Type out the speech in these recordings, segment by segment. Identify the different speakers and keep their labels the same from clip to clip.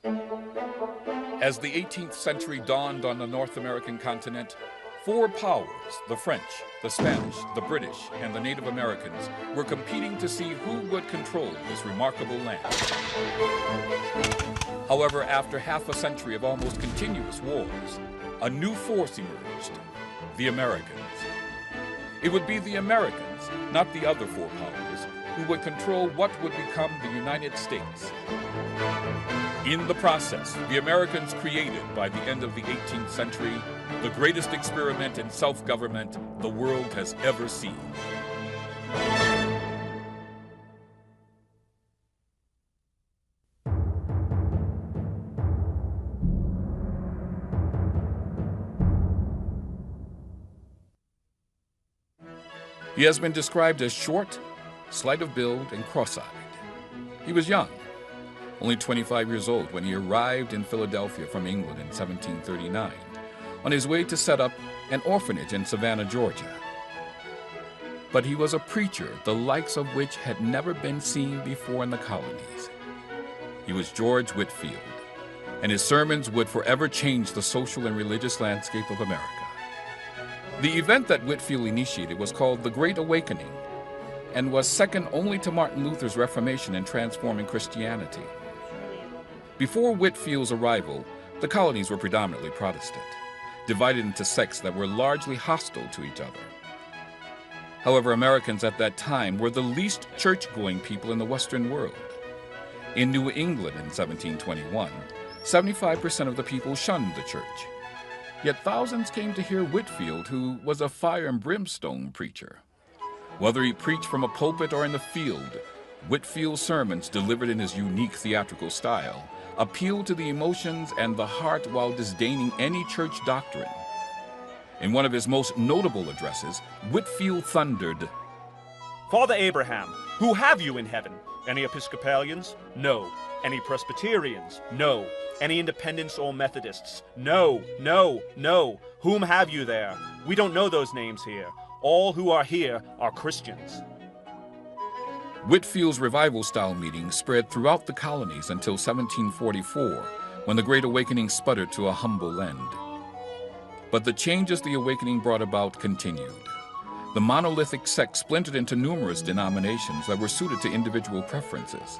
Speaker 1: As the 18th century dawned on the North American continent, four powers, the French, the Spanish, the British, and the Native Americans, were competing to see who would control this remarkable land. However, after half a century of almost continuous wars, a new force emerged, the Americans. It would be the Americans, not the other four powers, who would control what would become the United States. In the process, the Americans created, by the end of the 18th century, the greatest experiment in self-government the world has ever seen. He has been described as short, slight of build, and cross-eyed. He was young, only 25 years old when he arrived in Philadelphia from England in 1739, on his way to set up an orphanage in Savannah, Georgia. But he was a preacher, the likes of which had never been seen before in the colonies. He was George Whitefield, and his sermons would forever change the social and religious landscape of America. The event that Whitefield initiated was called the Great Awakening, and was second only to Martin Luther's Reformation in transforming Christianity. Before Whitefield's arrival, the colonies were predominantly Protestant, divided into sects that were largely hostile to each other. However, Americans at that time were the least church-going people in the Western world. In New England in 1721, 75% of the people shunned the church. Yet thousands came to hear Whitefield, who was a fire and brimstone preacher. Whether he preached from a pulpit or in the field, Whitefield's sermons, delivered in his unique theatrical style, appealed to the emotions and the heart while disdaining any church doctrine. In one of his most notable addresses, Whitefield thundered,
Speaker 2: "Father Abraham, who have you in heaven? Any Episcopalians? No. Any Presbyterians? No. Any Independents or Methodists? No, no, no. Whom have you there? We don't know those names here. All who are here are Christians."
Speaker 1: Whitefield's revival-style meetings spread throughout the colonies until 1744, when the Great Awakening sputtered to a humble end. But the changes the Awakening brought about continued. The monolithic sect splintered into numerous denominations that were suited to individual preferences.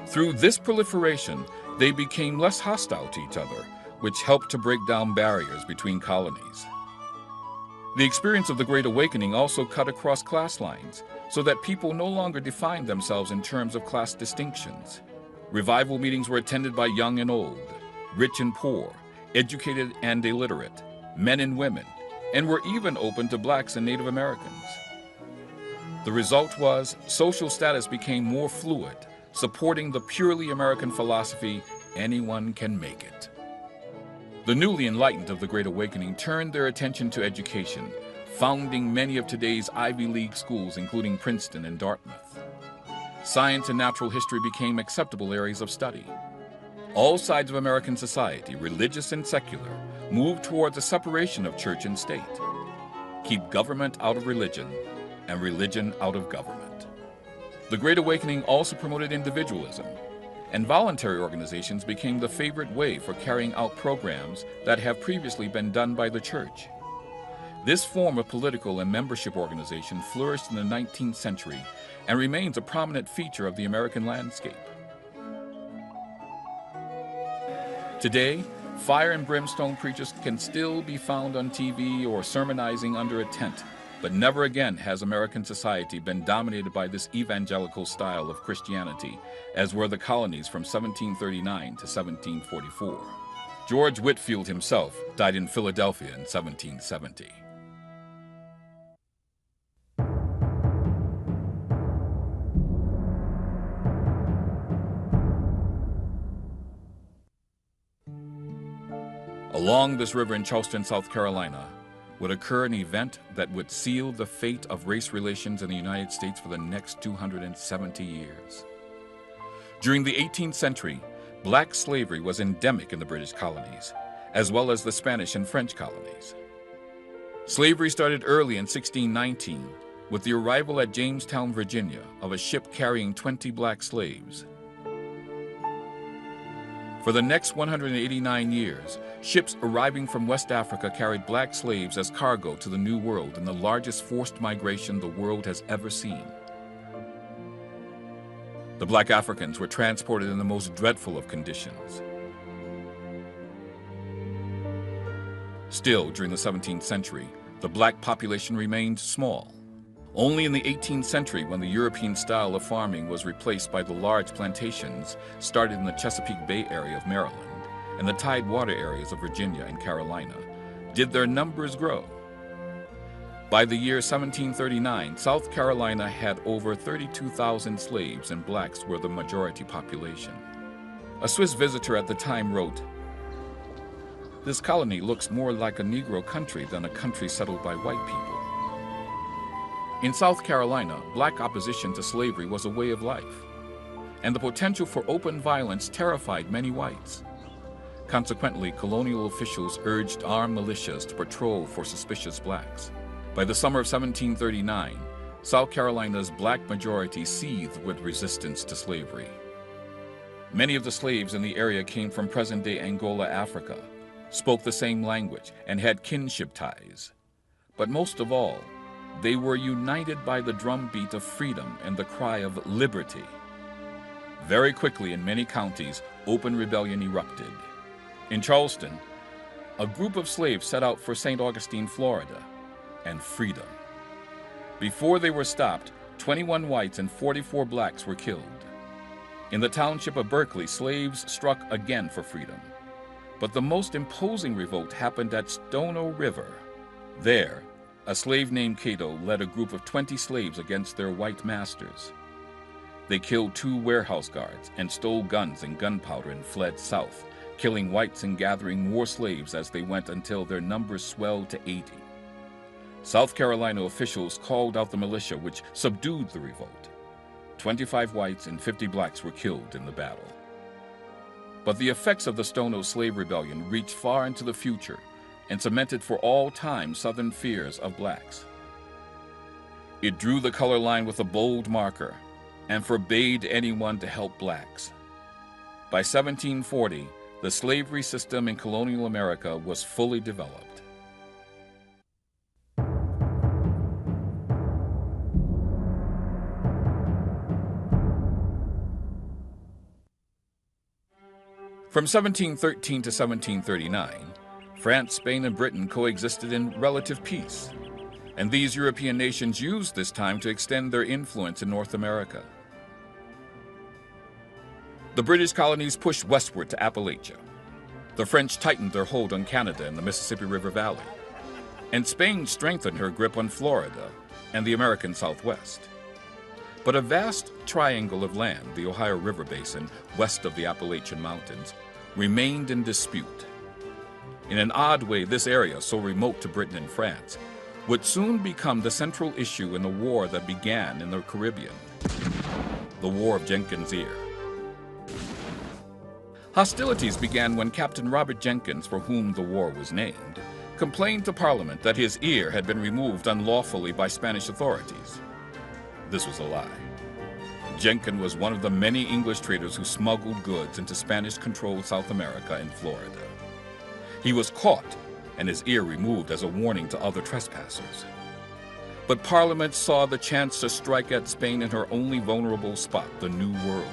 Speaker 1: Through this proliferation, they became less hostile to each other, which helped to break down barriers between colonies. The experience of the Great Awakening also cut across class lines, so that people no longer defined themselves in terms of class distinctions. Revival meetings were attended by young and old, rich and poor, educated and illiterate, men and women, and were even open to blacks and Native Americans. The result was social status became more fluid, supporting the purely American philosophy, anyone can make it. The newly enlightened of the Great Awakening turned their attention to education, founding many of today's Ivy League schools, including Princeton and Dartmouth. Science and natural history became acceptable areas of study. All sides of American society, religious and secular, moved towards a separation of church and state. Keep government out of religion, and religion out of government. The Great Awakening also promoted individualism, and voluntary organizations became the favorite way for carrying out programs that have previously been done by the church. This form of political and membership organization flourished in the 19th century and remains a prominent feature of the American landscape. Today, fire and brimstone preachers can still be found on TV or sermonizing under a tent, but never again has American society been dominated by this evangelical style of Christianity, as were the colonies from 1739 to 1744. George Whitefield himself died in Philadelphia in 1770. Along this river in Charleston, South Carolina, would occur an event that would seal the fate of race relations in the United States for the next 270 years. During the 18th century, black slavery was endemic in the British colonies, as well as the Spanish and French colonies. Slavery started early in 1619 with the arrival at Jamestown, Virginia, of a ship carrying 20 black slaves. For the next 189 years, ships arriving from West Africa carried black slaves as cargo to the New World in the largest forced migration the world has ever seen. The black Africans were transported in the most dreadful of conditions. Still, during the 17th century, the black population remained small. Only in the 18th century, when the European style of farming was replaced by the large plantations started in the Chesapeake Bay area of Maryland and the tidewater areas of Virginia and Carolina, did their numbers grow. By the year 1739, South Carolina had over 32,000 slaves, and blacks were the majority population. A Swiss visitor at the time wrote, "This colony looks more like a Negro country than a country settled by white people." In South Carolina, black opposition to slavery was a way of life, and the potential for open violence terrified many whites. Consequently, colonial officials urged armed militias to patrol for suspicious blacks. By the summer of 1739, South Carolina's black majority seethed with resistance to slavery. Many of the slaves in the area came from present-day Angola, Africa, spoke the same language, and had kinship ties. But most of all, they were united by the drumbeat of freedom and the cry of liberty. Very quickly, in many counties, open rebellion erupted. In Charleston, a group of slaves set out for St. Augustine, Florida, and freedom. Before they were stopped, 21 whites and 44 blacks were killed. In the township of Berkeley, slaves struck again for freedom. But the most imposing revolt happened at Stono River. There, a slave named Cato led a group of 20 slaves against their white masters. They killed 2 warehouse guards and stole guns and gunpowder and fled south, killing whites and gathering more slaves as they went until their numbers swelled to 80. South Carolina officials called out the militia, which subdued the revolt. 25 whites and 50 blacks were killed in the battle. But the effects of the Stono slave rebellion reached far into the future and cemented for all time Southern fears of blacks. It drew the color line with a bold marker and forbade anyone to help blacks. By 1740, the slavery system in colonial America was fully developed. From 1713 to 1739, France, Spain, and Britain coexisted in relative peace, and these European nations used this time to extend their influence in North America. The British colonies pushed westward to Appalachia. The French tightened their hold on Canada and the Mississippi River Valley, and Spain strengthened her grip on Florida and the American Southwest. But a vast triangle of land, the Ohio River Basin, west of the Appalachian Mountains, remained in dispute. In an odd way, this area, so remote to Britain and France, would soon become the central issue in the war that began in the Caribbean, the War of Jenkins' Ear. Hostilities began when Captain Robert Jenkins, for whom the war was named, complained to Parliament that his ear had been removed unlawfully by Spanish authorities. This was a lie. Jenkins was one of the many English traders who smuggled goods into Spanish-controlled South America and Florida. He was caught and his ear removed as a warning to other trespassers. But Parliament saw the chance to strike at Spain in her only vulnerable spot, the New World.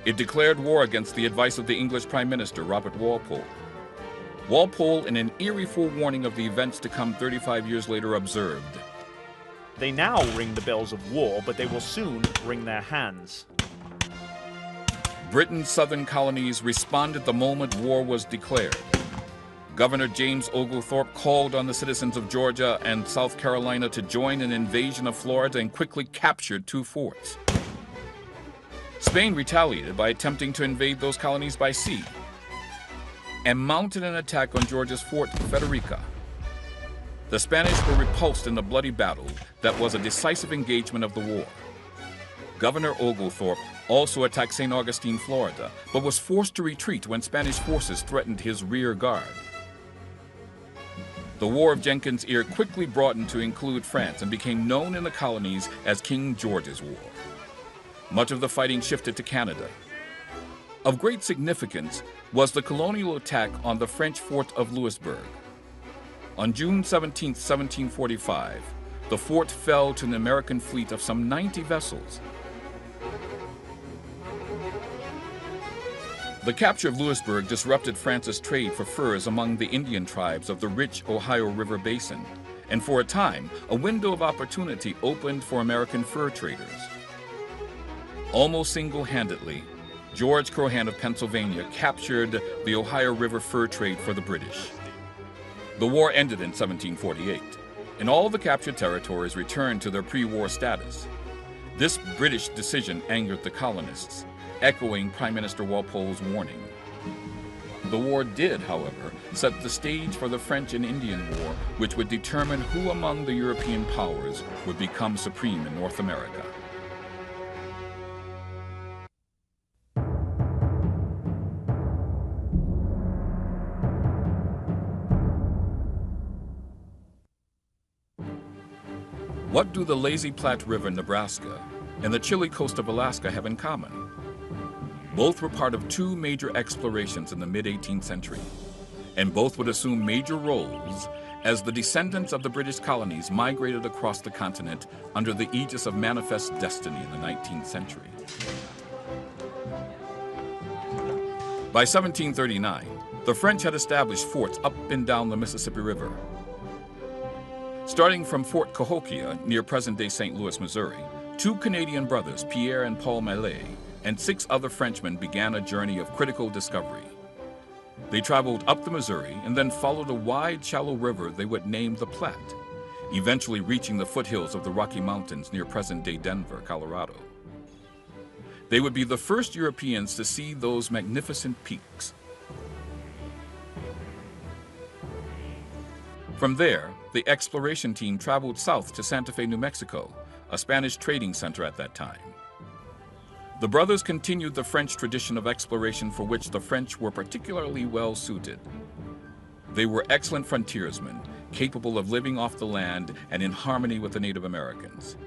Speaker 1: It declared war against the advice of the English Prime Minister, Robert Walpole. Walpole, in an eerie forewarning of the events to come 35 years later, observed,
Speaker 2: "They now ring the bells of war, but they will soon wring their hands."
Speaker 1: Britain's southern colonies responded the moment war was declared. Governor James Oglethorpe called on the citizens of Georgia and South Carolina to join an invasion of Florida and quickly captured 2 forts. Spain retaliated by attempting to invade those colonies by sea and mounted an attack on Georgia's Fort Frederica. The Spanish were repulsed in the bloody battle that was a decisive engagement of the war. Governor Oglethorpe also attacked St. Augustine, Florida, but was forced to retreat when Spanish forces threatened his rear guard. The War of Jenkins' Ear quickly broadened to include France and became known in the colonies as King George's War. Much of the fighting shifted to Canada. Of great significance was the colonial attack on the French fort of Louisbourg. On June 17, 1745, the fort fell to an American fleet of some 90 vessels. The capture of Louisbourg disrupted France's trade for furs among the Indian tribes of the rich Ohio River basin, and for a time, a window of opportunity opened for American fur traders. Almost single-handedly, George Crohan of Pennsylvania captured the Ohio River fur trade for the British. The war ended in 1748, and all the captured territories returned to their pre-war status. This British decision angered the colonists, echoing Prime Minister Walpole's warning. The war did, however, set the stage for the French and Indian War, which would determine who among the European powers would become supreme in North America. What do the Lazy Platte River, Nebraska, and the chilly coast of Alaska have in common? Both were part of two major explorations in the mid-18th century, and both would assume major roles as the descendants of the British colonies migrated across the continent under the aegis of Manifest Destiny in the 19th century. By 1739, the French had established forts up and down the Mississippi River. Starting from Fort Cahokia, near present-day St. Louis, Missouri, two Canadian brothers, Pierre and Paul Mallet, and 6 other Frenchmen began a journey of critical discovery. They traveled up the Missouri and then followed a wide, shallow river they would name the Platte, eventually reaching the foothills of the Rocky Mountains near present-day Denver, Colorado. They would be the first Europeans to see those magnificent peaks. From there, the exploration team traveled south to Santa Fe, New Mexico, a Spanish trading center at that time. The brothers continued the French tradition of exploration for which the French were particularly well suited. They were excellent frontiersmen, capable of living off the land and in harmony with the Native Americans.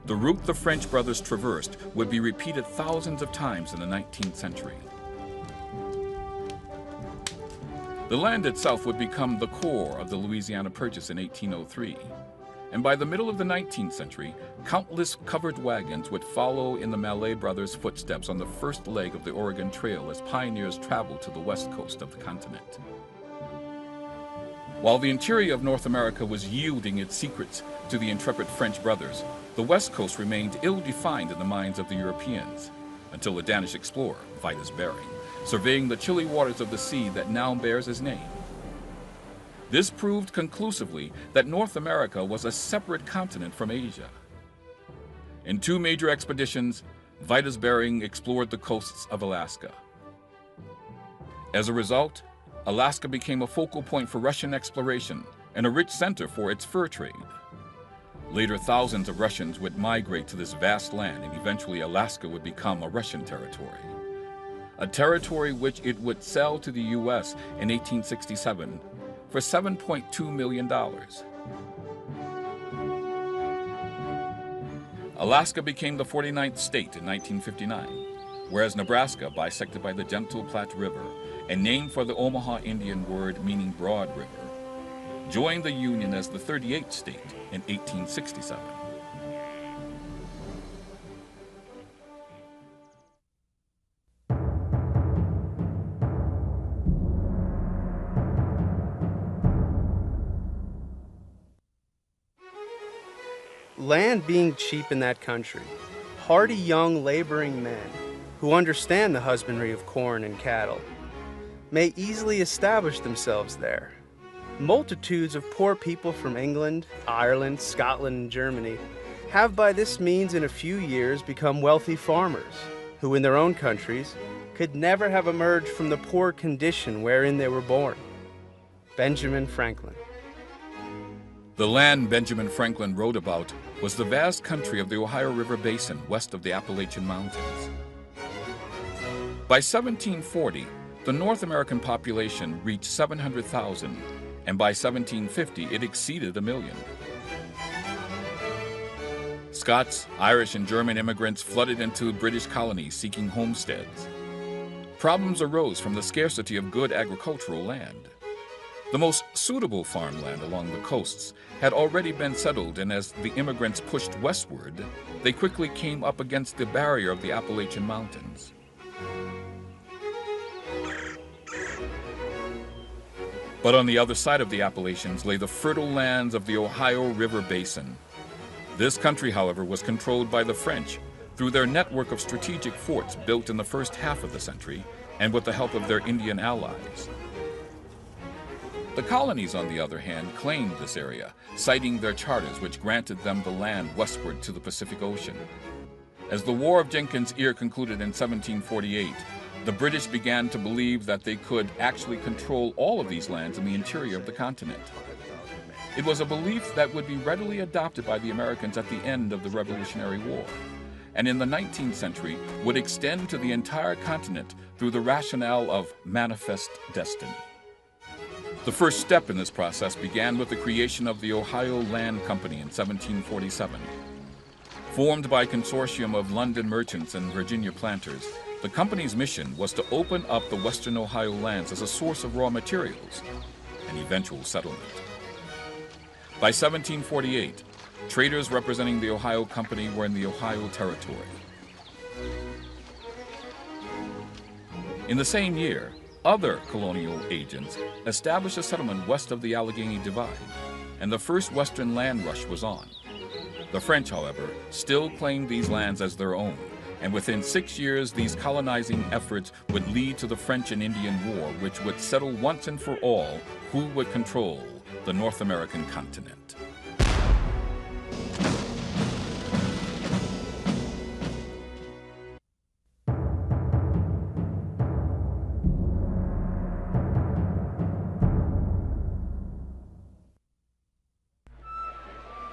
Speaker 1: The route the French brothers traversed would be repeated thousands of times in the 19th century. The land itself would become the core of the Louisiana Purchase in 1803. And by the middle of the 19th century, countless covered wagons would follow in the Mallet brothers' footsteps on the first leg of the Oregon Trail as pioneers traveled to the west coast of the continent. While the interior of North America was yielding its secrets to the intrepid French brothers, the west coast remained ill-defined in the minds of the Europeans, until a Danish explorer, Vitus Bering, surveying the chilly waters of the sea that now bears his name. This proved conclusively that North America was a separate continent from Asia. In 2 major expeditions, Vitus Bering explored the coasts of Alaska. As a result, Alaska became a focal point for Russian exploration and a rich center for its fur trade. Later, thousands of Russians would migrate to this vast land, and eventually Alaska would become a Russian territory. A territory which it would sell to the U.S. in 1867 for $7.2 million. Alaska became the 49th state in 1959, whereas Nebraska, bisected by the gentle Platte River and named for the Omaha Indian word meaning broad river, joined the Union as the 38th state in 1867.
Speaker 3: Land being cheap in that country, hardy young laboring men who understand the husbandry of corn and cattle may easily establish themselves there. Multitudes of poor people from England, Ireland, Scotland, and Germany have by this means in a few years become wealthy farmers who in their own countries could never have emerged from the poor condition wherein they were born. Benjamin Franklin.
Speaker 1: The land Benjamin Franklin wrote about was the vast country of the Ohio River Basin west of the Appalachian Mountains. By 1740, the North American population reached 700,000, and by 1750 it exceeded 1 million. Scots, Irish, and German immigrants flooded into British colonies seeking homesteads. Problems arose from the scarcity of good agricultural land. The most suitable farmland along the coasts had already been settled, and as the immigrants pushed westward, they quickly came up against the barrier of the Appalachian Mountains. But on the other side of the Appalachians lay the fertile lands of the Ohio River Basin. This country, however, was controlled by the French through their network of strategic forts built in the first half of the century and with the help of their Indian allies. The colonies, on the other hand, claimed this area, citing their charters which granted them the land westward to the Pacific Ocean. As the War of Jenkins' Ear concluded in 1748, the British began to believe that they could actually control all of these lands in the interior of the continent. It was a belief that would be readily adopted by the Americans at the end of the Revolutionary War, and in the 19th century would extend to the entire continent through the rationale of manifest destiny. The first step in this process began with the creation of the Ohio Land Company in 1747. Formed by a consortium of London merchants and Virginia planters, the company's mission was to open up the western Ohio lands as a source of raw materials and eventual settlement. By 1748, traders representing the Ohio Company were in the Ohio Territory. In the same year, other colonial agents established a settlement west of the Allegheny Divide, and the first western land rush was on. The French, however, still claimed these lands as their own, and within 6 years, these colonizing efforts would lead to the French and Indian War, which would settle once and for all who would control the North American continent.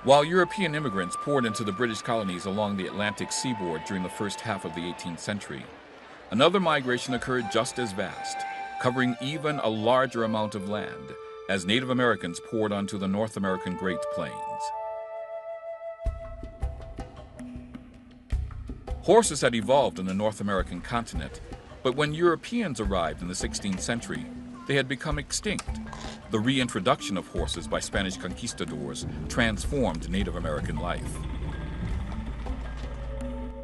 Speaker 1: While European immigrants poured into the British colonies along the Atlantic seaboard during the first half of the 18th century, another migration occurred just as vast, covering even a larger amount of land, as Native Americans poured onto the North American Great Plains. Horses had evolved on the North American continent, but when Europeans arrived in the 16th century, they had become extinct. The reintroduction of horses by Spanish conquistadors transformed Native American life.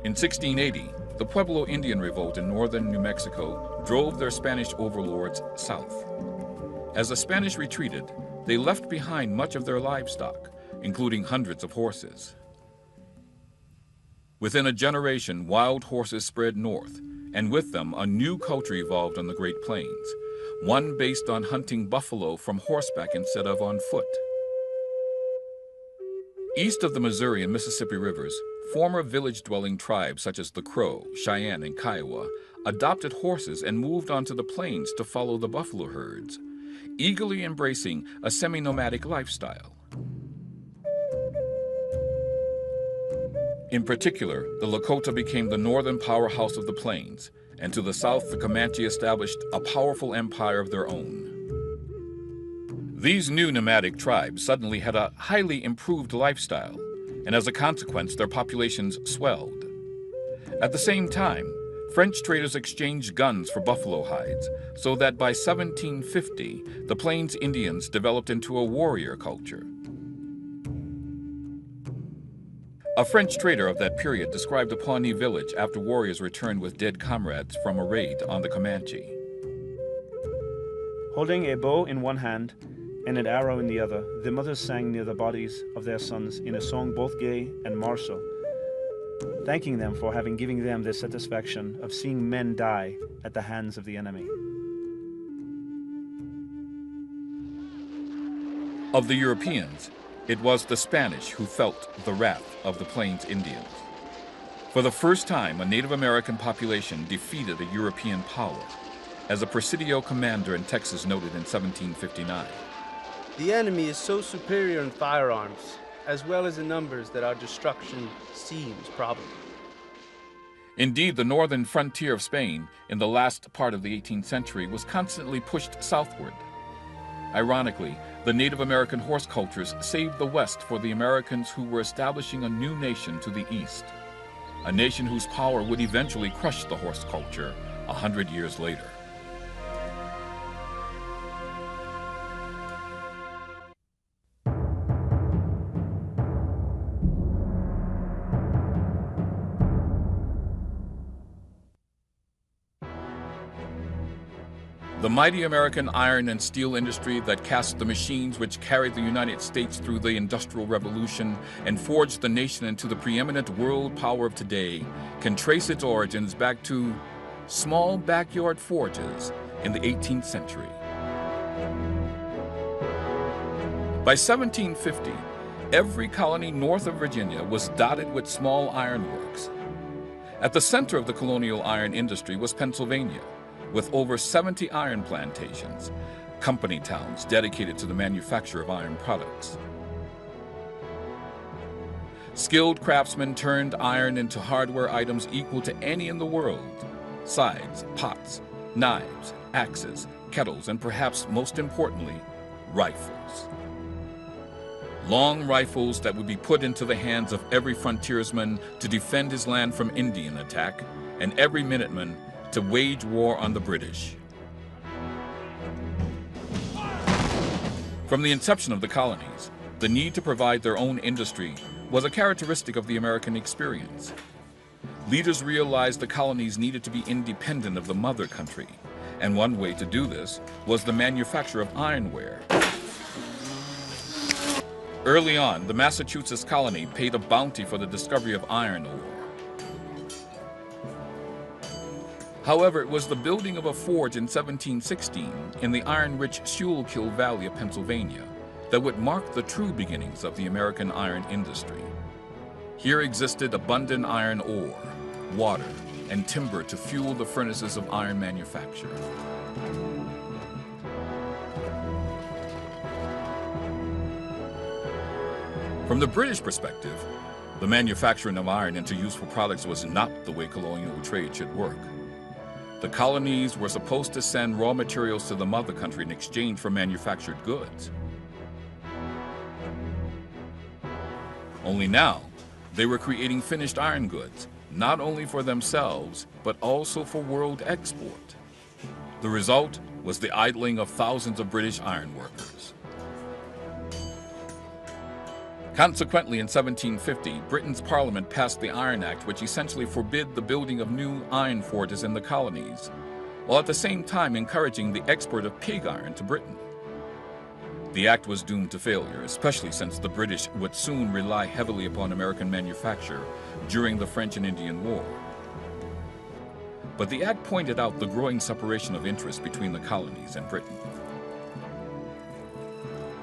Speaker 1: In 1680, the Pueblo Indian Revolt in northern New Mexico drove their Spanish overlords south. As the Spanish retreated, they left behind much of their livestock, including hundreds of horses. Within a generation, wild horses spread north, and with them a new culture evolved on the Great Plains, one based on hunting buffalo from horseback instead of on foot. East of the Missouri and Mississippi rivers, former village-dwelling tribes such as the Crow, Cheyenne, and Kiowa adopted horses and moved onto the plains to follow the buffalo herds, eagerly embracing a semi-nomadic lifestyle. In particular, the Lakota became the northern powerhouse of the plains, and to the south, the Comanche established a powerful empire of their own. These new nomadic tribes suddenly had a highly improved lifestyle, and as a consequence, their populations swelled. At the same time, French traders exchanged guns for buffalo hides, so that by 1750, the Plains Indians developed into a warrior culture. A French trader of that period described a Pawnee village after warriors returned with dead comrades from a raid on the Comanche.
Speaker 2: Holding a bow in one hand and an arrow in the other, the mothers sang near the bodies of their sons in a song both gay and martial, thanking them for having given them the satisfaction of seeing men die at the hands of the enemy.
Speaker 1: Of the Europeans, it was the Spanish who felt the wrath of the Plains Indians. For the first time, a Native American population defeated a European power, as a Presidio commander in Texas noted in 1759.
Speaker 3: The enemy is so superior in firearms, as well as in numbers, that our destruction seems probable.
Speaker 1: Indeed, the northern frontier of Spain, in the last part of the 18th century, was constantly pushed southward. Ironically, the Native American horse cultures saved the West for the Americans who were establishing a new nation to the east, a nation whose power would eventually crush the horse culture 100 years later. The mighty American iron and steel industry that cast the machines which carried the United States through the Industrial Revolution and forged the nation into the preeminent world power of today can trace its origins back to small backyard forges in the 18th century. By 1750, every colony north of Virginia was dotted with small ironworks. At the center of the colonial iron industry was Pennsylvania, with over 70 iron plantations, company towns dedicated to the manufacture of iron products. Skilled craftsmen turned iron into hardware items equal to any in the world: scythes, pots, knives, axes, kettles, and perhaps most importantly, rifles. Long rifles that would be put into the hands of every frontiersman to defend his land from Indian attack, and every Minuteman to wage war on the British. From the inception of the colonies, the need to provide their own industry was a characteristic of the American experience. Leaders realized the colonies needed to be independent of the mother country, and one way to do this was the manufacture of ironware. Early on, the Massachusetts colony paid a bounty for the discovery of iron ore. However, it was the building of a forge in 1716 in the iron-rich Schuylkill Valley of Pennsylvania that would mark the true beginnings of the American iron industry. Here existed abundant iron ore, water, and timber to fuel the furnaces of iron manufacture. From the British perspective, the manufacturing of iron into useful products was not the way colonial trade should work. The colonies were supposed to send raw materials to the mother country in exchange for manufactured goods. Only now, they were creating finished iron goods, not only for themselves, but also for world export. The result was the idling of thousands of British iron workers. Consequently, in 1750, Britain's Parliament passed the Iron Act, which essentially forbid the building of new iron forges in the colonies, while at the same time encouraging the export of pig iron to Britain. The act was doomed to failure, especially since the British would soon rely heavily upon American manufacture during the French and Indian War. But the act pointed out the growing separation of interest between the colonies and Britain.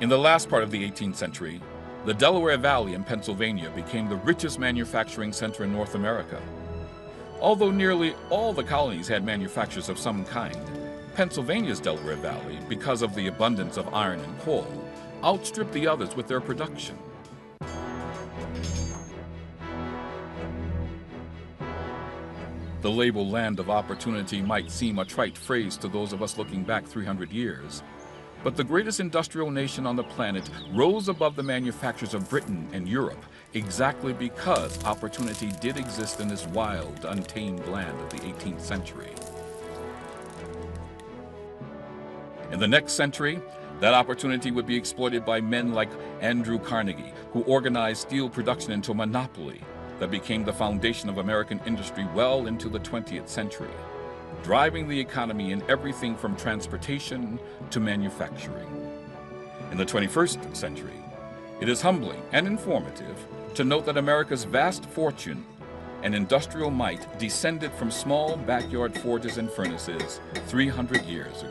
Speaker 1: In the last part of the 18th century, the Delaware Valley in Pennsylvania became the richest manufacturing center in North America. Although nearly all the colonies had manufactures of some kind, Pennsylvania's Delaware Valley, because of the abundance of iron and coal, outstripped the others with their production. The label land of opportunity might seem a trite phrase to those of us looking back 300 years, but the greatest industrial nation on the planet rose above the manufactures of Britain and Europe exactly because opportunity did exist in this wild, untamed land of the 18th century. In the next century, that opportunity would be exploited by men like Andrew Carnegie, who organized steel production into a monopoly that became the foundation of American industry well into the 20th century, driving the economy in everything from transportation to manufacturing. In the 21st century, it is humbling and informative to note that America's vast fortune and industrial might descended from small backyard forges and furnaces 300 years ago.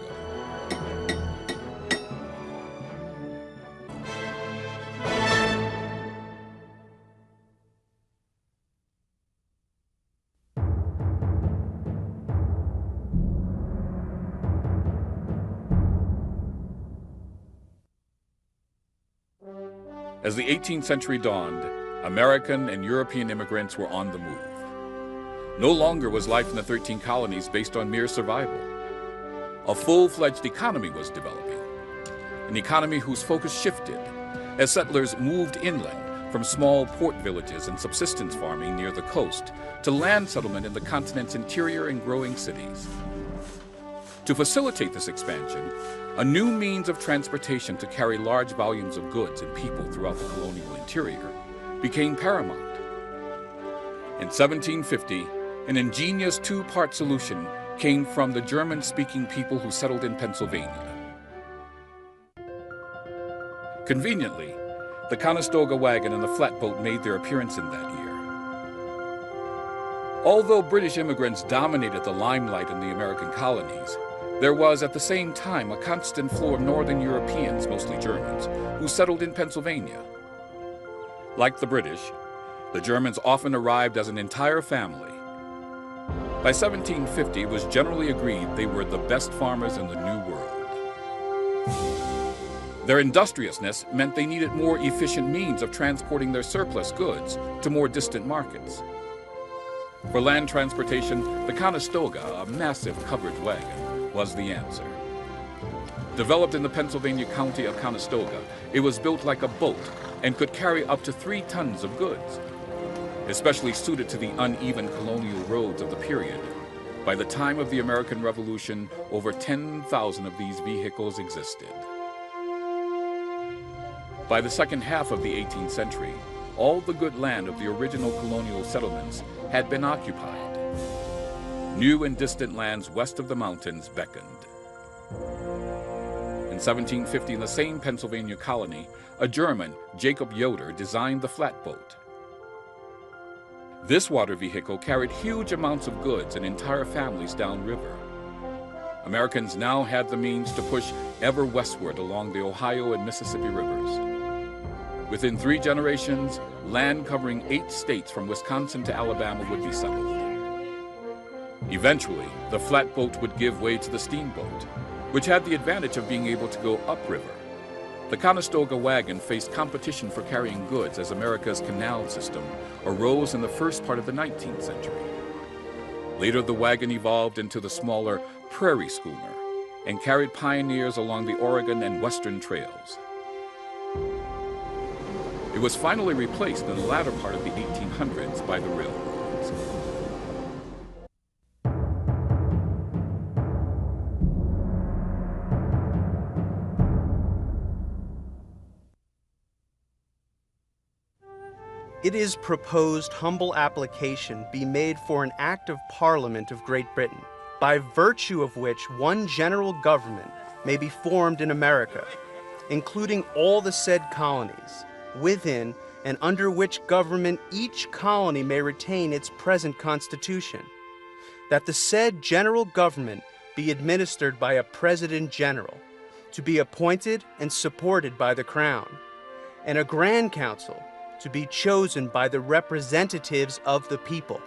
Speaker 1: As the 18th century dawned, American and European immigrants were on the move. No longer was life in the 13 colonies based on mere survival. A full-fledged economy was developing, an economy whose focus shifted as settlers moved inland from small port villages and subsistence farming near the coast to land settlement in the continent's interior and growing cities. To facilitate this expansion, a new means of transportation to carry large volumes of goods and people throughout the colonial interior became paramount. In 1750, an ingenious two-part solution came from the German-speaking people who settled in Pennsylvania. Conveniently, the Conestoga wagon and the flatboat made their appearance in that year. Although British immigrants dominated the limelight in the American colonies, there was at the same time a constant flow of Northern Europeans, mostly Germans, who settled in Pennsylvania. Like the British, the Germans often arrived as an entire family. By 1750, it was generally agreed they were the best farmers in the New World. Their industriousness meant they needed more efficient means of transporting their surplus goods to more distant markets. For land transportation, the Conestoga, a massive covered wagon, was the answer. Developed in the Pennsylvania county of Conestoga, it was built like a boat and could carry up to 3 tons of goods. Especially suited to the uneven colonial roads of the period, by the time of the American Revolution, over 10,000 of these vehicles existed. By the second half of the 18th century, all the good land of the original colonial settlements had been occupied. New and distant lands west of the mountains beckoned. In 1750, in the same Pennsylvania colony, a German, Jacob Yoder, designed the flatboat. This water vehicle carried huge amounts of goods and entire families downriver. Americans now had the means to push ever westward along the Ohio and Mississippi rivers. Within 3 generations, land covering 8 states from Wisconsin to Alabama would be settled. Eventually, the flatboat would give way to the steamboat, which had the advantage of being able to go upriver. The Conestoga wagon faced competition for carrying goods as America's canal system arose in the first part of the 19th century. Later, the wagon evolved into the smaller prairie schooner and carried pioneers along the Oregon and Western trails. It was finally replaced in the latter part of the 1800s by the railroads.
Speaker 3: It is proposed humble application be made for an Act of Parliament of Great Britain, by virtue of which one general government may be formed in America, including all the said colonies, within and under which government each colony may retain its present constitution, that the said general government be administered by a President General, to be appointed and supported by the Crown, and a Grand Council to be chosen by the representatives of the people.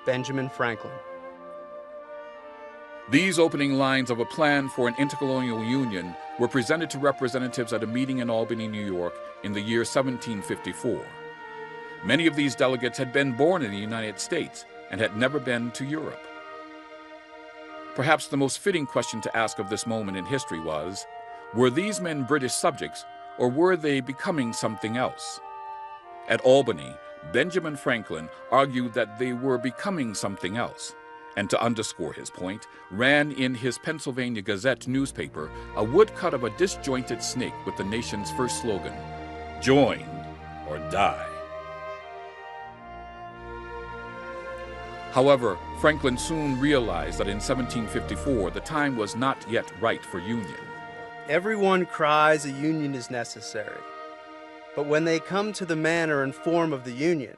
Speaker 3: Benjamin Franklin.
Speaker 1: These opening lines of a plan for an intercolonial union were presented to representatives at a meeting in Albany, New York in the year 1754. Many of these delegates had been born in the United States and had never been to Europe. Perhaps the most fitting question to ask of this moment in history was, were these men British subjects, or were they becoming something else? At Albany, Benjamin Franklin argued that they were becoming something else, and to underscore his point, ran in his Pennsylvania Gazette newspaper a woodcut of a disjointed snake with the nation's first slogan, "Join or die." However, Franklin soon realized that in 1754 the time was not yet right for union.
Speaker 3: Everyone cries a union is necessary, but when they come to the manner and form of the union,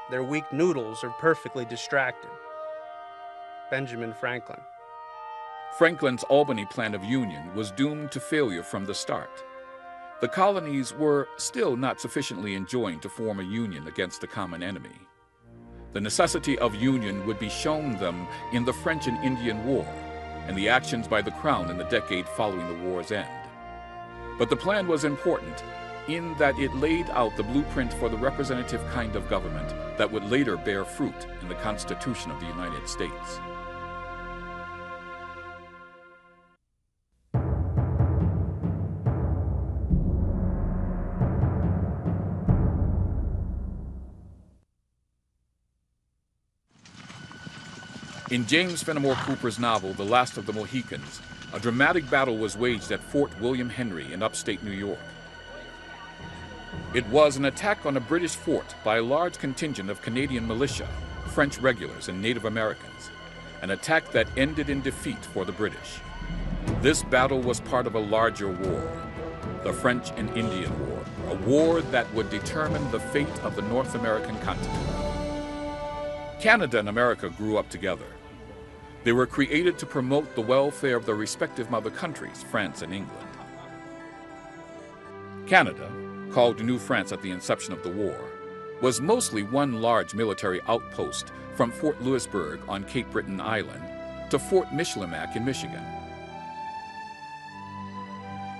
Speaker 3: their weak noodles are perfectly distracted. Benjamin Franklin.
Speaker 1: Franklin's Albany plan of union was doomed to failure from the start. The colonies were still not sufficiently enjoined to form a union against a common enemy. The necessity of union would be shown them in the French and Indian War, and the actions by the Crown in the decade following the war's end. But the plan was important in that it laid out the blueprint for the representative kind of government that would later bear fruit in the Constitution of the United States. In James Fenimore Cooper's novel, The Last of the Mohicans, a dramatic battle was waged at Fort William Henry in upstate New York. It was an attack on a British fort by a large contingent of Canadian militia, French regulars, and Native Americans, an attack that ended in defeat for the British. This battle was part of a larger war, the French and Indian War, a war that would determine the fate of the North American continent. Canada and America grew up together. They were created to promote the welfare of their respective mother countries, France and England. Canada, called New France at the inception of the war, was mostly one large military outpost from Fort Louisbourg on Cape Breton Island to Fort Michilimack in Michigan.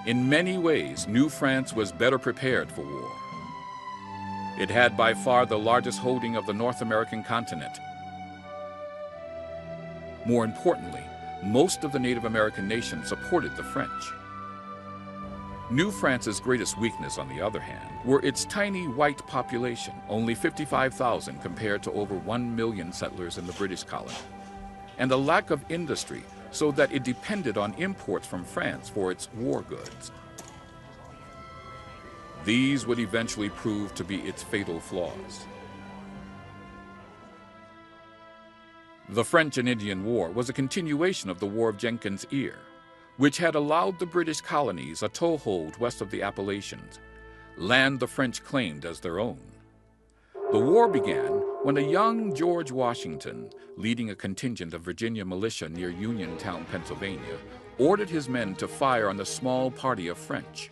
Speaker 1: In many ways, New France was better prepared for war. It had by far the largest holding of the North American continent. More importantly, most of the Native American nations supported the French. New France's greatest weakness, on the other hand, were its tiny white population, only 55,000 compared to over 1 million settlers in the British colony, and a lack of industry, so that it depended on imports from France for its war goods. These would eventually prove to be its fatal flaws. The French and Indian War was a continuation of the War of Jenkins' Ear, which had allowed the British colonies a toehold west of the Appalachians, land the French claimed as their own. The war began when a young George Washington, leading a contingent of Virginia militia near Uniontown, Pennsylvania, ordered his men to fire on the small party of French.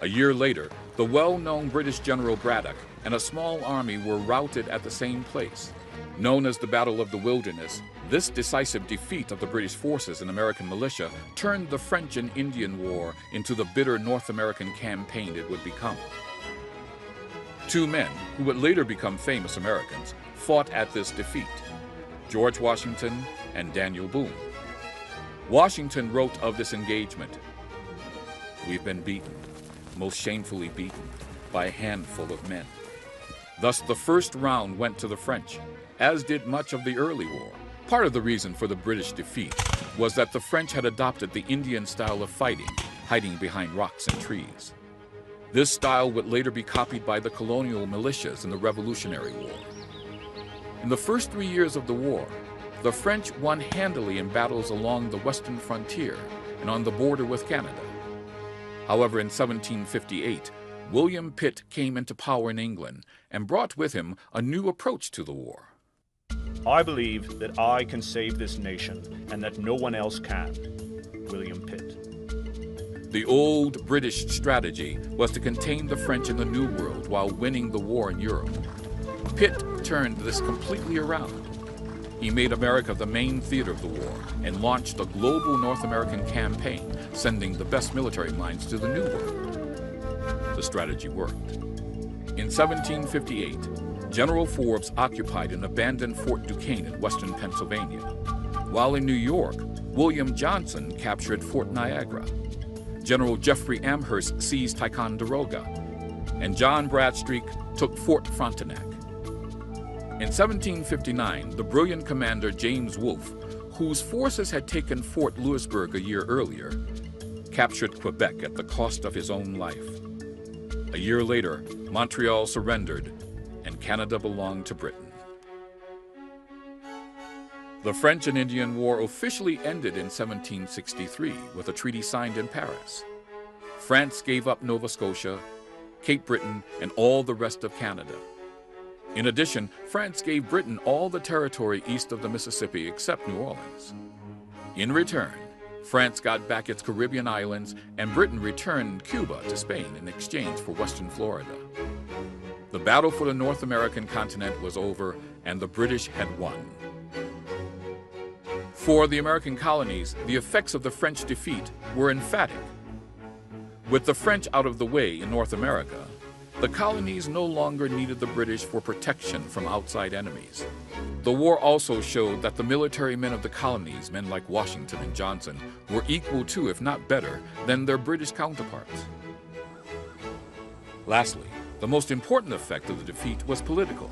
Speaker 1: A year later, the well-known British General Braddock and a small army were routed at the same place. Known as the Battle of the Wilderness, this decisive defeat of the British forces and American militia turned the French and Indian War into the bitter North American campaign it would become. Two men, who would later become famous Americans, fought at this defeat: George Washington and Daniel Boone. Washington wrote of this engagement, "We've been beaten, most shamefully beaten, by a handful of men." Thus the first round went to the French, as did much of the early war. Part of the reason for the British defeat was that the French had adopted the Indian style of fighting, hiding behind rocks and trees. This style would later be copied by the colonial militias in the Revolutionary War. In the first 3 years of the war, the French won handily in battles along the western frontier and on the border with Canada. However, in 1758, William Pitt came into power in England and brought with him a new approach to the war.
Speaker 2: I believe that I can save this nation and that no one else can. William Pitt.
Speaker 1: The old British strategy was to contain the French in the New World while winning the war in Europe. Pitt turned this completely around. He made America the main theater of the war and launched a global North American campaign, sending the best military minds to the New World. The strategy worked. In 1758, General Forbes occupied an abandoned Fort Duquesne in western Pennsylvania, while in New York, William Johnson captured Fort Niagara. General Jeffrey Amherst seized Ticonderoga, and John Bradstreet took Fort Frontenac. In 1759, the brilliant commander James Wolfe, whose forces had taken Fort Louisbourg a year earlier, captured Quebec at the cost of his own life. A year later, Montreal surrendered, and Canada belonged to Britain. The French and Indian War officially ended in 1763 with a treaty signed in Paris. France gave up Nova Scotia, Cape Breton, and all the rest of Canada. In addition, France gave Britain all the territory east of the Mississippi except New Orleans. In return, France got back its Caribbean islands, and Britain returned Cuba to Spain in exchange for western Florida. The battle for the North American continent was over, and the British had won. For the American colonies, the effects of the French defeat were emphatic. With the French out of the way in North America, the colonies no longer needed the British for protection from outside enemies. The war also showed that the military men of the colonies, men like Washington and Johnson, were equal to, if not better, than their British counterparts. Lastly, the most important effect of the defeat was political.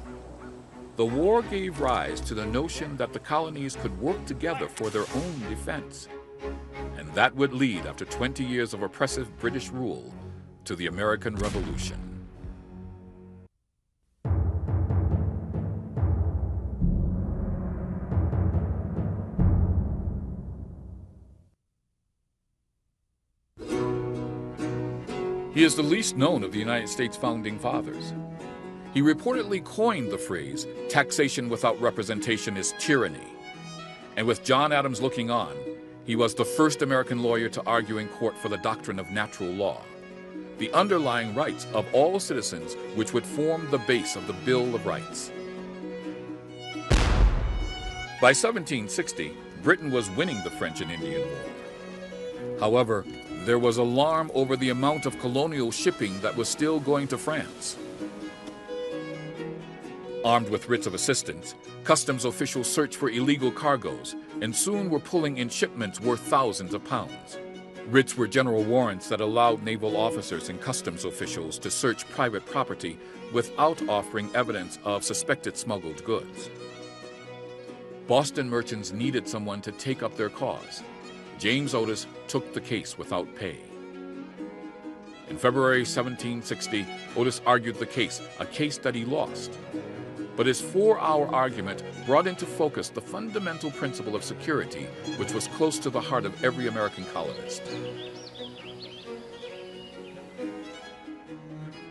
Speaker 1: the war gave rise to the notion that the colonies could work together for their own defense. And that would lead, after 20 years of oppressive British rule, to the American Revolution. He is the least known of the United States founding fathers. He reportedly coined the phrase, "taxation without representation is tyranny." And with John Adams looking on, he was the first American lawyer to argue in court for the doctrine of natural law, the underlying rights of all citizens which would form the base of the Bill of Rights. By 1760, Britain was winning the French and Indian War. However, there was alarm over the amount of colonial shipping that was still going to France. Armed with writs of assistance, customs officials searched for illegal cargoes and soon were pulling in shipments worth thousands of pounds. Writs were general warrants that allowed naval officers and customs officials to search private property without offering evidence of suspected smuggled goods. Boston merchants needed someone to take up their cause. James Otis took the case without pay. In February 1760, Otis argued the case, a case that he lost. But his 4-hour argument brought into focus the fundamental principle of security, which was close to the heart of every American colonist.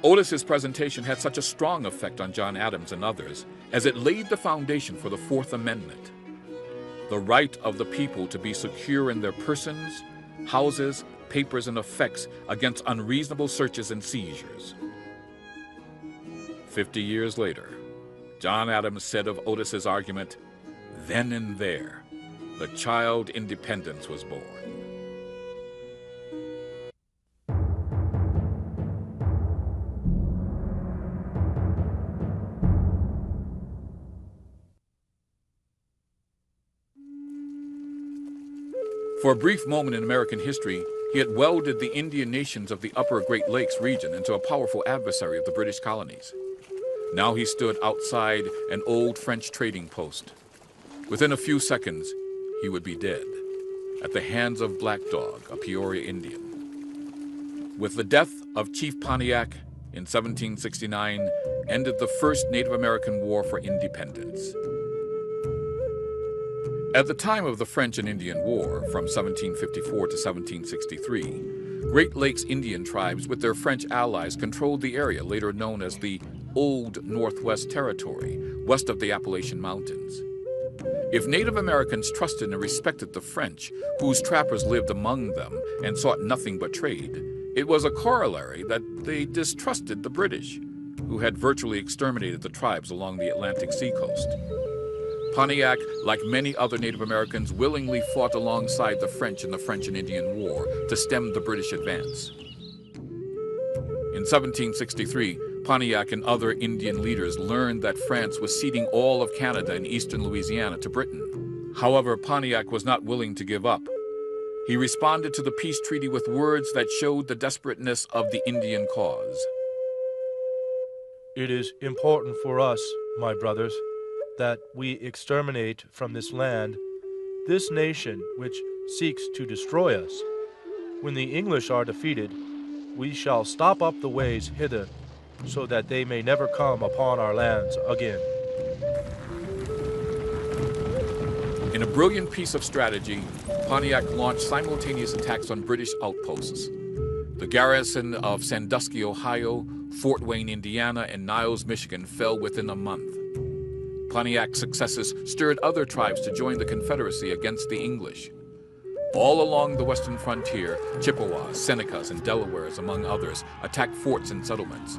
Speaker 1: Otis's presentation had such a strong effect on John Adams and others, as it laid the foundation for the Fourth Amendment, the right of the people to be secure in their persons, houses, papers, and effects against unreasonable searches and seizures. 50 years later, John Adams said of Otis's argument, "Then and there, the child independence was born." For a brief moment in American history, he had welded the Indian nations of the upper Great Lakes region into a powerful adversary of the British colonies. Now he stood outside an old French trading post. Within a few seconds, he would be dead at the hands of Black Dog, a Peoria Indian. With the death of Chief Pontiac in 1769, ended the first Native American War for independence. At the time of the French and Indian War, from 1754 to 1763, Great Lakes Indian tribes with their French allies controlled the area later known as the Old Northwest Territory, west of the Appalachian Mountains. If Native Americans trusted and respected the French, whose trappers lived among them and sought nothing but trade, it was a corollary that they distrusted the British, who had virtually exterminated the tribes along the Atlantic seacoast. Pontiac, like many other Native Americans, willingly fought alongside the French in the French and Indian War to stem the British advance. In 1763, Pontiac and other Indian leaders learned that France was ceding all of Canada and eastern Louisiana to Britain. However, Pontiac was not willing to give up. He responded to the peace treaty with words that showed the desperateness of the Indian cause.
Speaker 4: "It is important for us, my brothers, that we exterminate from this land this nation which seeks to destroy us. When the English are defeated, we shall stop up the ways hither, so that they may never come upon our lands again."
Speaker 1: In a brilliant piece of strategy, Pontiac launched simultaneous attacks on British outposts. The garrison of Sandusky, Ohio, Fort Wayne, Indiana, and Niles, Michigan fell within a month. Pontiac's successes stirred other tribes to join the Confederacy against the English. All along the western frontier, Chippewas, Senecas, and Delawares, among others, attacked forts and settlements.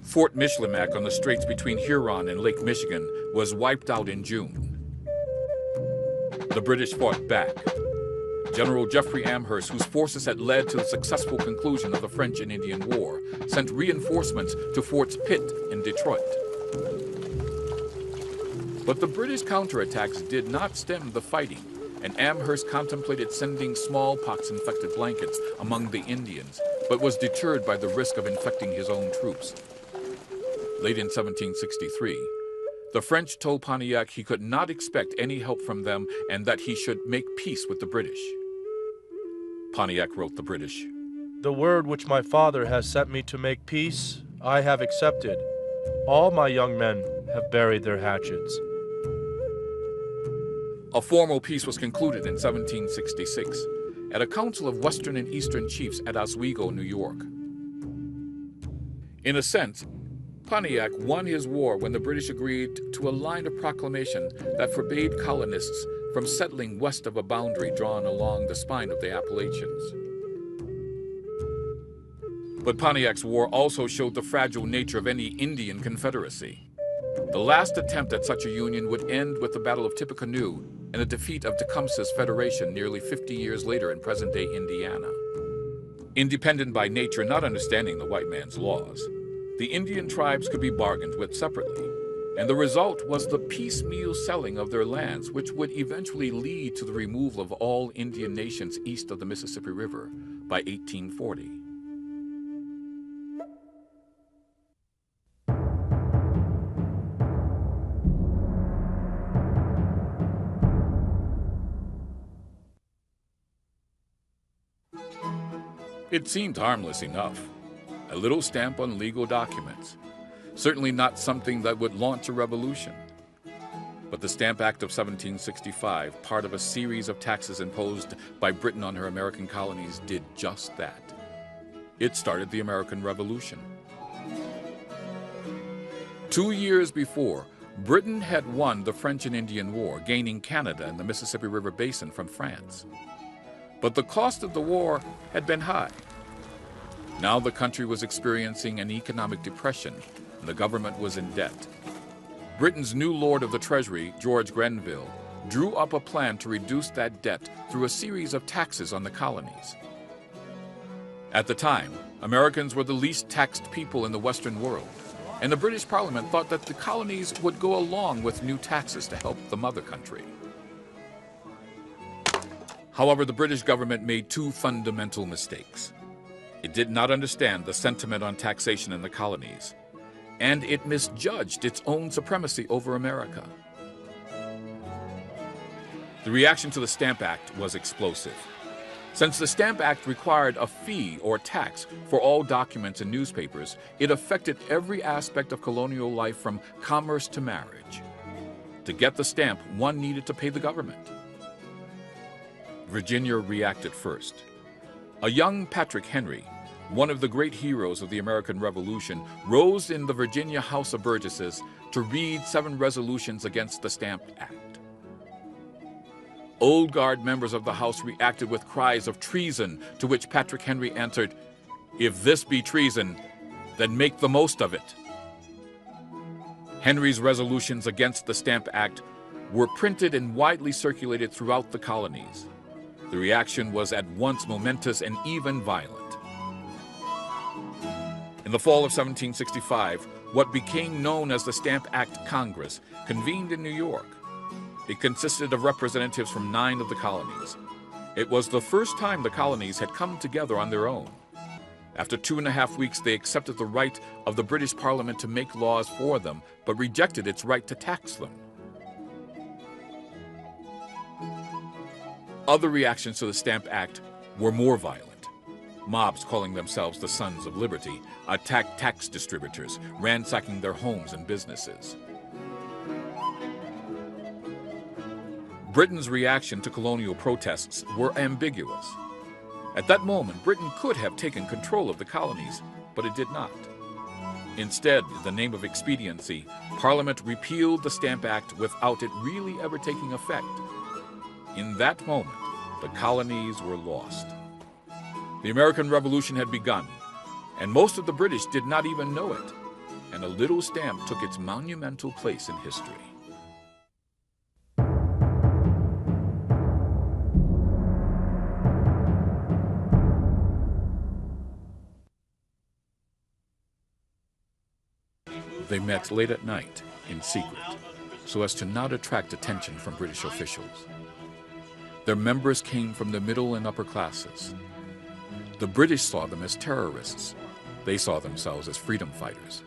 Speaker 1: Fort Michilimack on the straits between Huron and Lake Michigan was wiped out in June. The British fought back. General Jeffrey Amherst, whose forces had led to the successful conclusion of the French and Indian War, sent reinforcements to Forts Pitt and Detroit. But the British counterattacks did not stem the fighting, and Amherst contemplated sending smallpox-infected blankets among the Indians, but was deterred by the risk of infecting his own troops. late in 1763, the French told Pontiac he could not expect any help from them and that he should make peace with the British. Pontiac wrote the British,
Speaker 4: "The word which my father has sent me to make peace, I have accepted. All my young men have buried their hatchets."
Speaker 1: A formal peace was concluded in 1766 at a council of Western and Eastern chiefs at Oswego, New York. In a sense, Pontiac won his war when the British agreed to a line of proclamation that forbade colonists from settling west of a boundary drawn along the spine of the Appalachians. But Pontiac's war also showed the fragile nature of any Indian confederacy. The last attempt at such a union would end with the Battle of Tippecanoe and the defeat of Tecumseh's Federation nearly 50 years later in present-day Indiana. Independent by nature, not understanding the white man's laws, the Indian tribes could be bargained with separately, and the result was the piecemeal selling of their lands, which would eventually lead to the removal of all Indian nations east of the Mississippi River by 1840. It seemed harmless enough. A little stamp on legal documents. Certainly not something that would launch a revolution. But the Stamp Act of 1765, part of a series of taxes imposed by Britain on her American colonies, did just that. It started the American Revolution. 2 years before, Britain had won the French and Indian War, gaining Canada and the Mississippi River Basin from France. But the cost of the war had been high. Now the country was experiencing an economic depression, and the government was in debt. Britain's new Lord of the Treasury, George Grenville, drew up a plan to reduce that debt through a series of taxes on the colonies. At the time, Americans were the least taxed people in the Western world, and the British Parliament thought that the colonies would go along with new taxes to help the mother country. However, the British government made two fundamental mistakes. It did not understand the sentiment on taxation in the colonies, and it misjudged its own supremacy over America. The reaction to the Stamp Act was explosive. Since the Stamp Act required a fee or tax for all documents and newspapers, it affected every aspect of colonial life from commerce to marriage. To get the stamp, one needed to pay the government. Virginia reacted first. A young Patrick Henry, one of the great heroes of the American Revolution, rose in the Virginia House of Burgesses to read 7 resolutions against the Stamp Act. Old Guard members of the House reacted with cries of treason, to which Patrick Henry answered, "If this be treason, then make the most of it." Henry's resolutions against the Stamp Act were printed and widely circulated throughout the colonies. The reaction was at once momentous and even violent. In the fall of 1765, what became known as the Stamp Act Congress convened in New York. It consisted of representatives from 9 of the colonies. It was the first time the colonies had come together on their own. After 2.5 weeks, they accepted the right of the British Parliament to make laws for them, but rejected its right to tax them. Other reactions to the Stamp Act were more violent. Mobs calling themselves the Sons of Liberty attacked tax distributors, ransacking their homes and businesses. Britain's reaction to colonial protests were ambiguous. At that moment, Britain could have taken control of the colonies, but it did not. Instead, in the name of expediency, Parliament repealed the Stamp Act without it really ever taking effect. In that moment, the colonies were lost. The American Revolution had begun, and most of the British did not even know it, and a little stamp took its monumental place in history. They met late at night, in secret, so as to not attract attention from British officials. Their members came from the middle and upper classes. The British saw them as terrorists. They saw themselves as freedom fighters.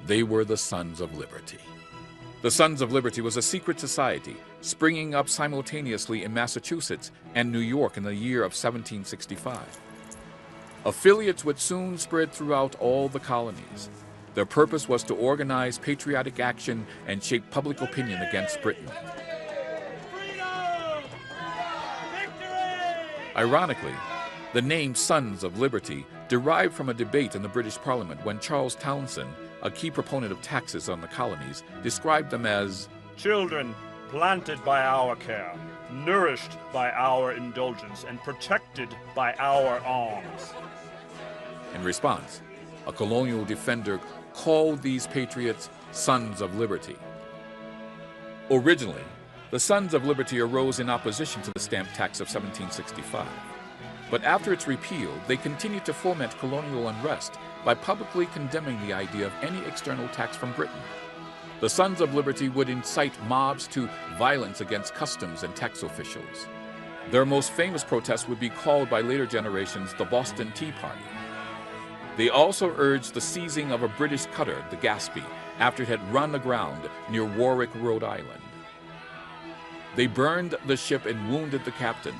Speaker 1: They were the Sons of Liberty. The Sons of Liberty was a secret society springing up simultaneously in Massachusetts and New York in the year of 1765. Affiliates would soon spread throughout all the colonies. Their purpose was to organize patriotic action and shape public opinion against Britain. Ironically, the name Sons of Liberty derived from a debate in the British Parliament when Charles Townshend, a key proponent of taxes on the colonies, described them as
Speaker 2: children planted by our care, nourished by our indulgence, and protected by our arms.
Speaker 1: In response, a colonial defender called these patriots Sons of Liberty. Originally, the Sons of Liberty arose in opposition to the stamp tax of 1765. But after its repeal, they continued to foment colonial unrest by publicly condemning the idea of any external tax from Britain. The Sons of Liberty would incite mobs to violence against customs and tax officials. Their most famous protest would be called by later generations the Boston Tea Party. They also urged the seizing of a British cutter, the Gaspee, after it had run aground near Warwick, Rhode Island. They burned the ship and wounded the captain.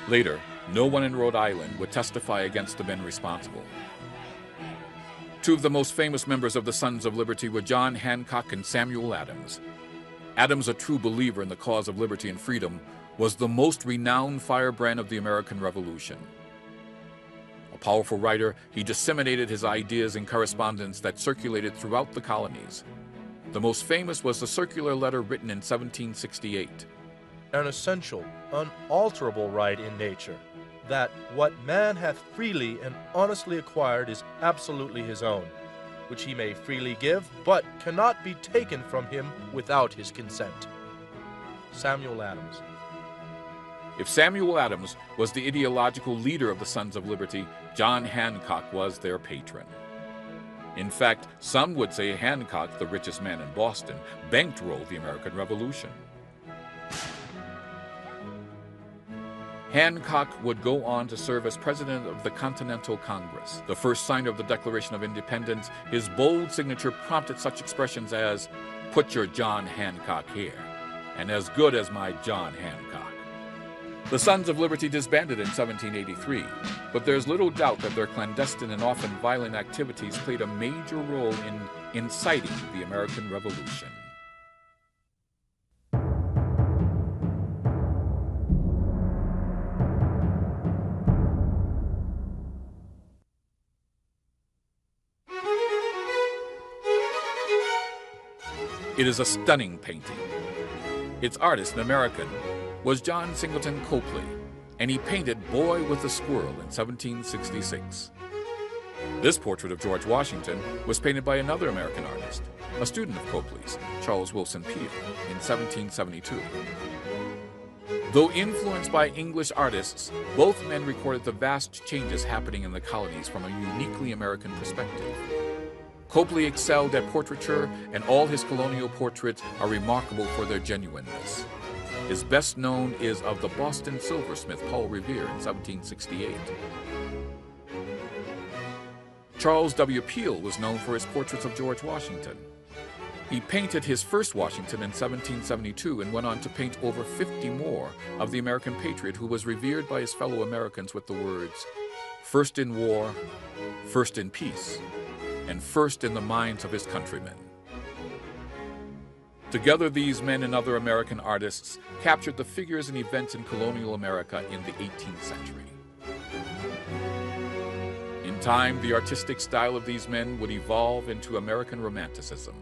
Speaker 1: Later, no one in Rhode Island would testify against the men responsible. Two of the most famous members of the Sons of Liberty were John Hancock and Samuel Adams. Adams, a true believer in the cause of liberty and freedom, was the most renowned firebrand of the American Revolution. A powerful writer, he disseminated his ideas in correspondence that circulated throughout the colonies. The most famous was the circular letter written in 1768.
Speaker 4: An essential, unalterable right in nature, that what man hath freely and honestly acquired is absolutely his own, which he may freely give, but cannot be taken from him without his consent. Samuel Adams.
Speaker 1: If Samuel Adams was the ideological leader of the Sons of Liberty, John Hancock was their patron. In fact, some would say Hancock, the richest man in Boston, bankrolled the American Revolution. Hancock would go on to serve as president of the Continental Congress. The first signer of the Declaration of Independence, his bold signature prompted such expressions as, "Put your John Hancock here," and "as good as my John Hancock." The Sons of Liberty disbanded in 1783, but there's little doubt that their clandestine and often violent activities played a major role in inciting the American Revolution. It is a stunning painting. Its artist, an American, was John Singleton Copley, and he painted Boy with the Squirrel in 1766. This portrait of George Washington was painted by another American artist, a student of Copley's, Charles Willson Peale, in 1772. Though influenced by English artists, both men recorded the vast changes happening in the colonies from a uniquely American perspective. Copley excelled at portraiture, and all his colonial portraits are remarkable for their genuineness. His best known is of the Boston silversmith Paul Revere in 1768. Charles W. Peale was known for his portraits of George Washington. He painted his first Washington in 1772 and went on to paint over 50 more of the American patriot who was revered by his fellow Americans with the words, "First in war, first in peace, and first in the minds of his countrymen." Together, these men and other American artists captured the figures and events in colonial America in the 18th century. In time, the artistic style of these men would evolve into American Romanticism.